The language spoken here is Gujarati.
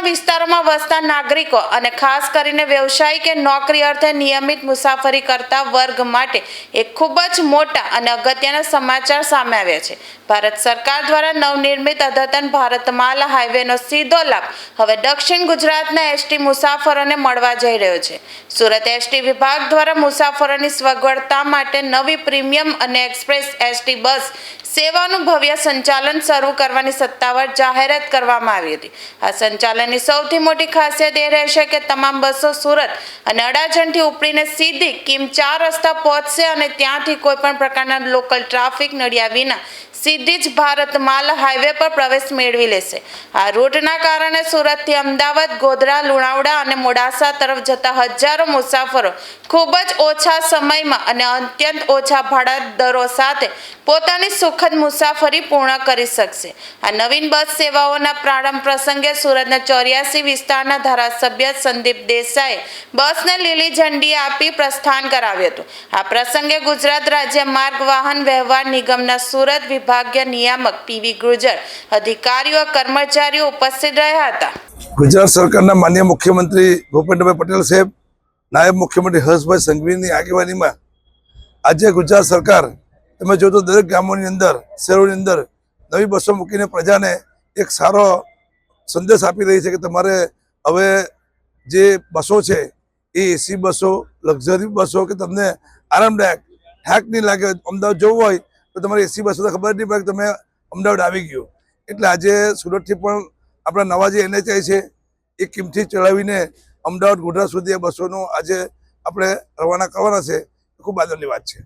વિસ્તારોમાં વસતા નાગરિકો અને ખાસ કરીને વ્યવસાયિક કે નોકરી અર્થે નિયમિત મુસાફરી કરતા વર્ગ માટે એક ખૂબ જ મોટા અને અગત્યના સમાચાર સામે આવ્યા છે। ભારત સરકાર દ્વારા નવનિર્મિત અદ્યતન ભારતમાલ હાઈવેનો સીધો લાભ હવે દક્ષિણ ગુજરાતના એસટી મુસાફરોને મળવા જઈ રહ્યો છે। સુરત એસટી વિભાગ દ્વારા મુસાફરોની સગવડતા માટે નવી પ્રીમિયમ અને એક્સપ્રેસ એસટી બસ સેવાનું ભવ્ય સંચાલન શરૂ કરવાની સત્તાવાર જાહેરાત કરવામાં આવી હતી। આ સંચાલનની સૌથી મોટી ખાસિયત એ રહેશે કે તમામ બસો સુરત અને અડાજણથી ઉપડીને સીધી કિમ 4 રસ્તા પહોંચશે અને ત્યાંથી કોઈ પણ પ્રકારના લોકલ ટ્રાફિક નડ્યા વિના સીધી જ ભારતમાલ હાઈવે પર પ્રવેશ મેળવી લેશે। આ રૂટના કારણે સુરતથી અમદાવાદ, ગોધરા, લુણાવાડા અને મોડાસા તરફ જતા હજારો મુસાફરો ખૂબ જ ઓછા સમયમાં અને અત્યંત ઓછા ભાડા દરો સાથે પોતાની સુખદ મુસાફરી પૂર્ણ કરી શકશે। આ નવીન બસ સેવાઓના પ્રારંભ પ્રસંગે સુરતના 84 વિસ્તારના ધારાસભ્ય સંદીપ દેસાઈએ બસને લીલી ઝંડી આપી પ્રસ્થાન કરાવ્યું હતું। આ પ્રસંગે ગુજરાત રાજ્ય માર્ગ વાહન વ્યવહાર નિગમના સુરત વિભાગીય નિયામક પીવી ગુર્જર, અધિકારીઓ, કર્મચારીઓ ઉપસ્થિત રહ્યા હતા। ગુજરાત સરકારના માનનીય મુખ્યમંત્રી ભૂપેન્દ્રભાઈ પટેલ સાહેબ, નાયબ મુખ્યમંત્રી હર્ષભાઈ સંઘવીની આગેવાનીમાં આજે ગુજરાત સરકાર તમે જો તો દરેક ગામોની અંદર, શહેરોની અંદર નવી બસો મૂકીને પ્રજાને એક સારો સંદેશ આપી રહી છે કે તમારે હવે જે બસો છે એ એસી બસો, લક્ઝરી બસો કે તમને આરામદાયક થાક નહીં લાગે, અમદાવાદ જવું હોય તો તમારે એસી બસો તો ખબર નહીં પડે કે તમે અમદાવાદ આવી ગયો। એટલે આજે સુરતથી પણ આપણા નવા જે NHI છે એ કિમથી ચલાવીને અમદાવાદ, ગોધરા સુધી આ બસોનું આજે આપણે રવાના કરવાના છે। ખૂબ આદરની વાત છે।